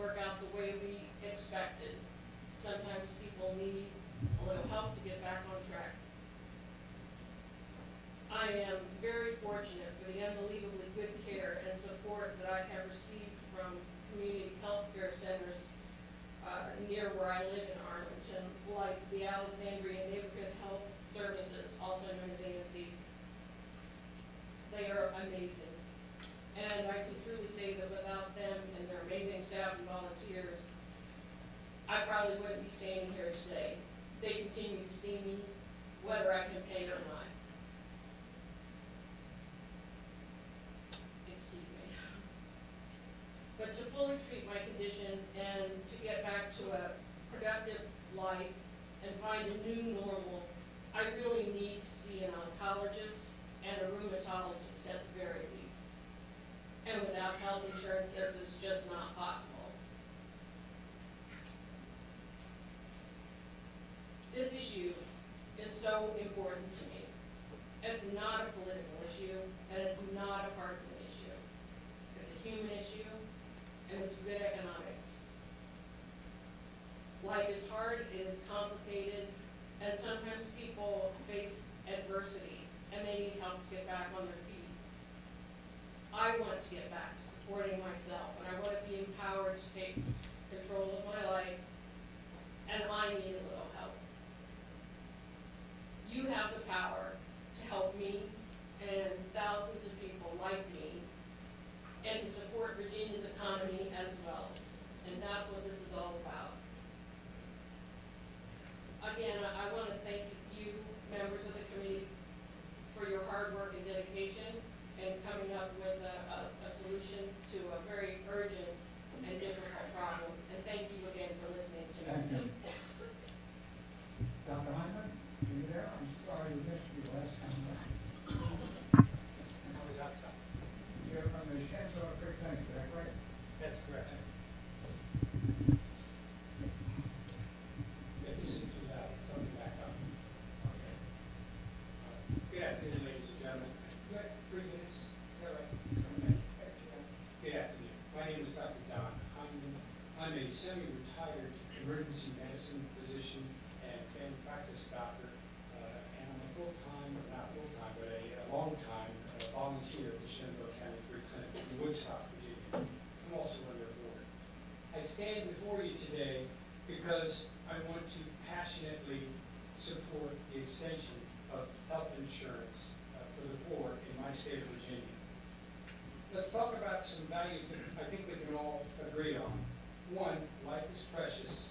work out the way we expected. Sometimes people need a little help to get back on track. I am very fortunate for the unbelievably good care and support that I have received from community health care centers near where I live in Arlington, like the Alexandria Neighborhood Health Services, also known as ANC. They are amazing. And I can truly say that without them and their amazing staff and volunteers, I probably wouldn't be standing here today. They continue to see me, whether I can pay or not. Excuse me. But to fully treat my condition and to get back to a productive life and find a new normal, I really need to see an oncologist and a rheumatologist at the very least. And without health insurance, this is just not possible. This issue is so important to me. It's not a political issue, and it's not a partisan issue. It's a human issue, and it's good economics. Life is hard, it is complicated, and sometimes people face adversity, and they need help to get back on their feet. I want to get back to supporting myself, and I want to be empowered to take control of my life, and I need a little help. You have the power to help me and thousands of people like me, and to support Virginia's economy as well. And that's what this is all about. Again, I want to thank you, members of the committee, for your hard work and dedication and coming up with a solution to a very urgent and difficult problem. And thank you again for listening to me. Thank you. Dr. Hyman, are you there? I'm sorry we missed you last time. I was outside. You're from the Shenandoah Creek Clinic, is that right? That's correct. This is too loud. Tell me back up. Okay. Good afternoon, ladies and gentlemen. You got 3 minutes? Is that right? Okay. Good afternoon. My name is Dr. Don Hyman. I'm a semi-retired emergency medicine physician and family practice doctor, and I'm a full-time, not full-time, but a long-time volunteer at the Shenandoah County Free Clinic in Woodstock, Virginia. I'm also on their board. I stand before you today because I want to passionately support the extension of health insurance for the poor in my state of Virginia. Let's talk about some values that I think we can all agree on. 1, life is precious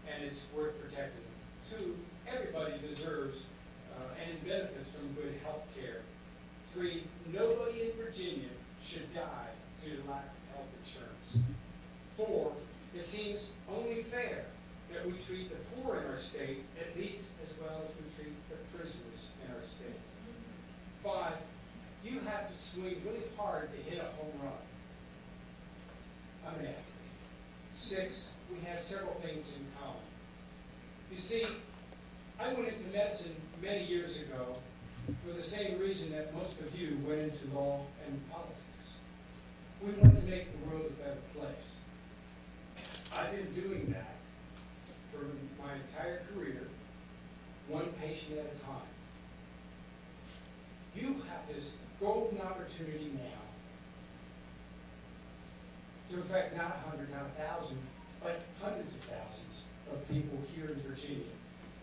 and it's worth protecting. 2, everybody deserves and benefits from good health care. 3, nobody in Virginia should die due to lack of health insurance. 4, it seems only fair that we treat the poor in our state at least as well as we treat the prisoners in our state. 5, you have to swing really hard to hit a home run. I'm an athlete. 6, we have several things in common. You see, I went into medicine many years ago for the same reason that most of you went into law and politics. We wanted to make the world a better place. I've been doing that for my entire career, one patient at a time. You have this golden opportunity now to affect not 100, not 1,000, but hundreds of thousands of people here in Virginia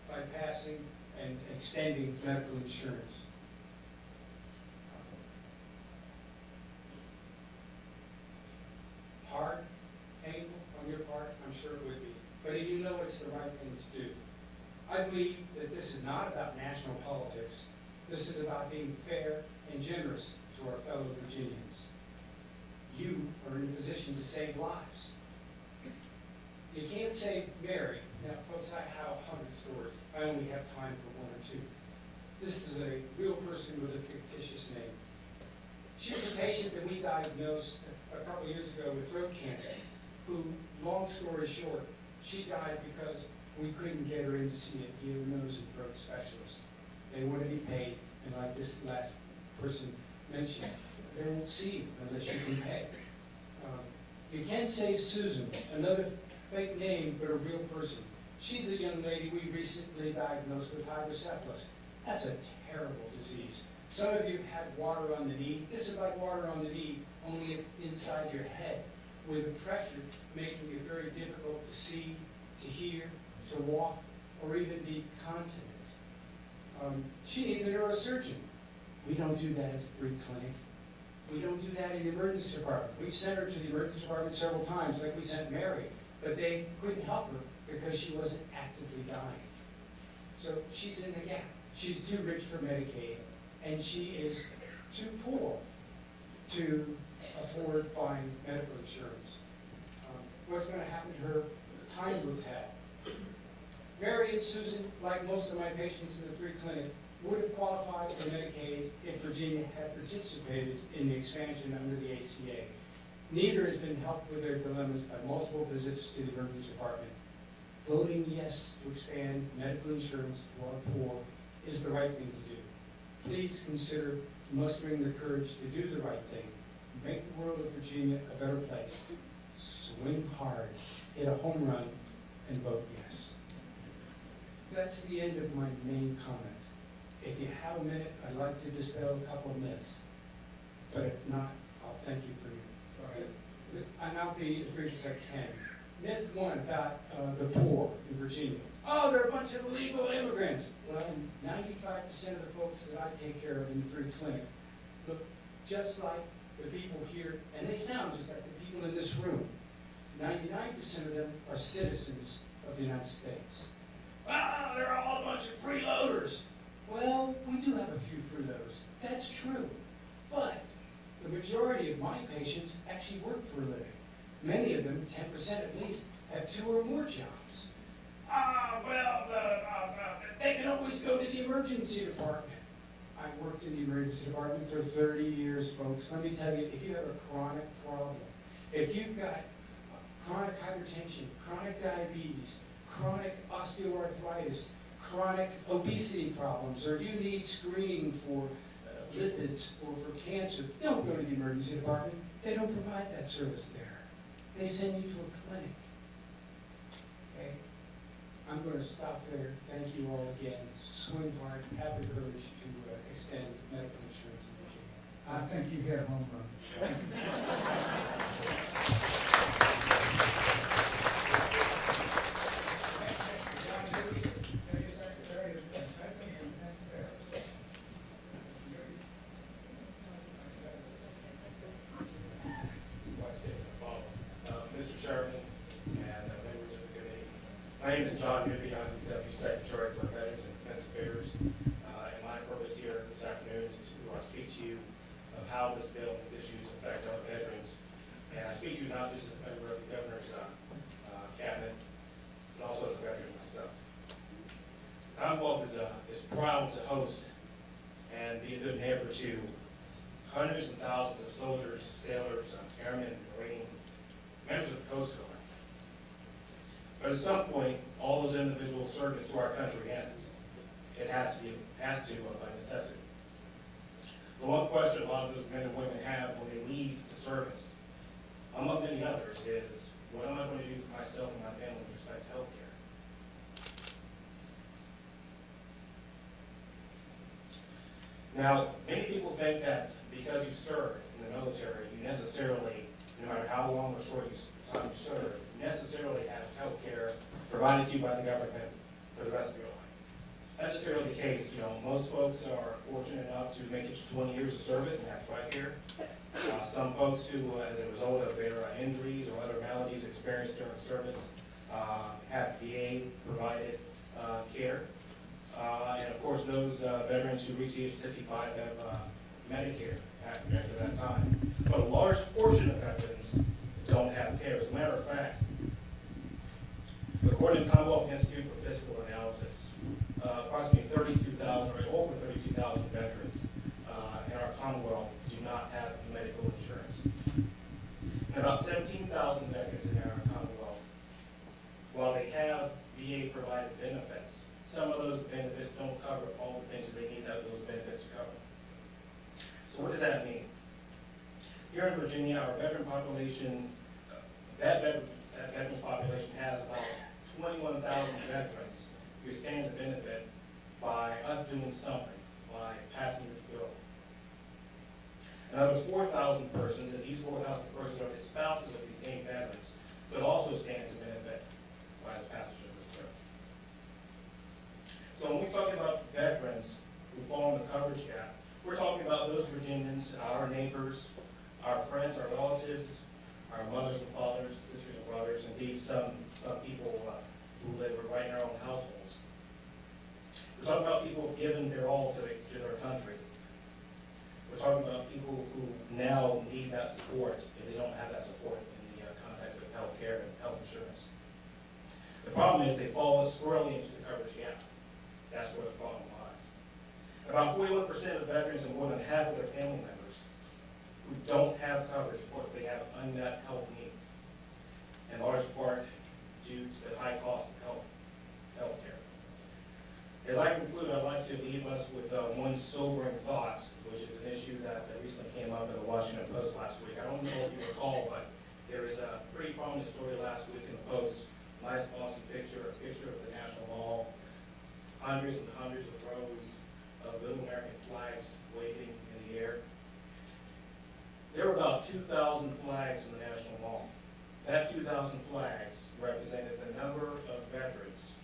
by passing and extending medical insurance. Hard, painful on your part, I'm sure it would be. But you know it's the right thing to do. I believe that this is not about national politics. This is about being fair and generous to our fellow Virginians. You are in a position to save lives. You can't save Mary. Now, folks, I have 100 stories. I only have time for 1 or 2. This is a real person with a fictitious name. She was a patient that we diagnosed a couple years ago with throat cancer, who, long story short, she died because we couldn't get her in to see an ear, nose, and throat specialist. They want to be paid, and like this last person mentioned, they won't see you unless you can pay. You can't say Susan, another fake name, but a real person. She's a young lady we recently diagnosed with hydrocephalus. That's a terrible disease. Some of you have had water on the knee. This is like water on the knee, only it's inside your head, with the pressure making it very difficult to see, to hear, to walk, or even be continent. She needs a neurosurgeon. We don't do that at the free clinic. We don't do that in the emergency department. We've sent her to the emergency department several times, like we sent Mary, but they couldn't help her because she wasn't actively dying. So she's in the gap. She's too rich for Medicaid, and she is too poor to afford buying medical insurance. What's going to happen to her? Time will tell. Mary and Susan, like most of my patients in the free clinic, would have qualified for Medicaid if Virginia had participated in the expansion under the ACA. Neither has been helped with their dilemmas by multiple visits to the emergency department. Voting yes to expand medical insurance to our poor is the right thing to do. Please consider mustering the courage to do the right thing. Make the world of Virginia a better place. Swing hard, hit a home run, and vote yes. That's the end of my main comment. If you have a minute, I'd like to dispel a couple of myths. But if not, I'll thank you for your, and I'll be as brief as I can. Myth one about the poor in Virginia. Oh, they're a bunch of illegal immigrants. Well, 95% of the folks that I take care of in the free clinic look just like the people here, and they sound just like the people in this room. 99% of them are citizens of the United States. Ah, they're all a bunch of freeloaders. Well, we do have a few freeloaders. That's true. But the majority of my patients actually work for a living. Many of them, 10% at least, have 2 or more jobs. They can always go to the emergency department. I've worked in the emergency department for 30 years, folks. Let me tell you, if you have a chronic problem, if you've got chronic hypertension, chronic diabetes, chronic osteoarthritis, chronic obesity problems, or if you need screening for lipids or for cancer, don't go to the emergency department. They don't provide that service there. They send you to a clinic. Okay? I'm going to stop there. Thank you all again. Swing hard. Have the courage to extend medical insurance in Virginia. I think you hit a home run. Mr. Chairman and members of the committee, my name is John Newby. I'm the Deputy Secretary for Veterans and Defense Affairs. And my purpose here this afternoon is to speak to you of how this bill and these issues affect our veterans. And I speak to you not just as a member of the governor's cabinet, but also as a veteran myself. The Commonwealth is proud to host and be a good neighbor to hundreds and thousands of soldiers, sailors, airmen, Marines, members of the Coast Guard. But at some point, all those individual service to our country ends. It has to by necessity. The one question a lot of those men and women have when they leave the service, among many others, is what am I going to do for myself and my family with respect to health care? Now, many people think that because you serve in the military, you necessarily, no matter how long or short time you serve, necessarily have health care provided to you by the government for the rest of your life. Not necessarily the case. Most folks are fortunate enough to make it to 20 years of service and have TRICARE. Some folks who, as a result of their injuries or other maladies experienced during service, have VA provided care. And of course, those veterans who reach the age of 65 have Medicare after that time. But a large portion of veterans don't have care. As a matter of fact, according to the Commonwealth Institute for Physical Analysis, approximately 32,000 or over 32,000 veterans in our Commonwealth do not have medical insurance. And about 17,000 veterans in our Commonwealth, while they have VA-provided benefits, some of those benefits don't cover all the things that they need those benefits to cover. So what does that mean? Here in Virginia, our veteran population that veterans population has about 21,000 veterans who stand to benefit by us doing something, by passing this bill. Another 4,000 persons, and these 4,000 persons are the spouses of these same veterans, could also stand to benefit by the passage of this bill. So when we talk about veterans who fall in the coverage gap, we're talking about those Virginians, our neighbors, our friends, our relatives, our mothers and fathers, sisters and brothers, indeed some people who live right in our own households. We're talking about people who've given their all to their country. We're talking about people who now need that support if they don't have that support in the context of health care and health insurance. The problem is they fall squarely into the coverage gap. That's where the problem lies. About 41% of veterans and more than half of their family members who don't have coverage or they have unmet health needs, in large part due to the high cost of health care. As I conclude, I'd like to leave us with one sobering thought, which is an issue that recently came up in the Washington Post last week. I don't know if you recall, but there was a pretty prominent story last week in the Post, nice glossy picture, a picture of the National Mall, hundreds and hundreds of rows of little American flags waving in the air. There were about 2,000 flags in the National Mall. That 2,000 flags represented the number of veterans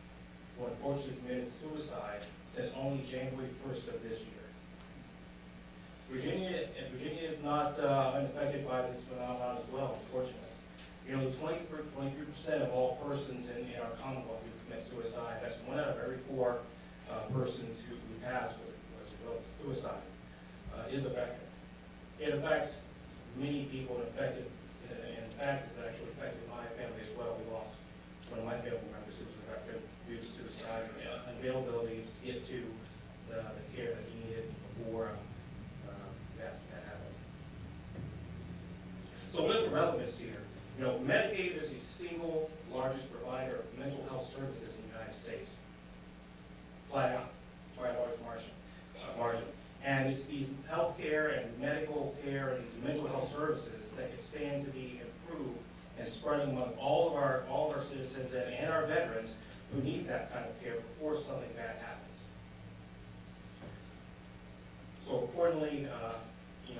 who unfortunately committed suicide since only January 1st of this year. Virginia is not unaffected by this phenomenon as well, unfortunately. Nearly 23% of all persons in our Commonwealth who commit suicide, that's 1 out of every 4 persons who pass with as a result of suicide, is a veteran. It affects many people, in fact, it's actually affected my family as well. We lost one of my family members who was a veteran due to suicide and unavailability to get to the care that he needed before that happened. So what is the relevance here? You know, Medicaid is the single largest provider of mental health services in the United States. Flat out, by a large margin. And it's these health care and medical care and these mental health services that can stand to be improved and spreading among all of our citizens and our veterans who need that kind of care before something bad happens. So accordingly,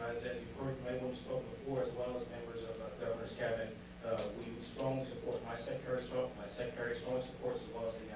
as you've heard from everyone who's spoken before, as well as members of the Governor's Cabinet, we strongly support, my secretary strongly supports, as well as the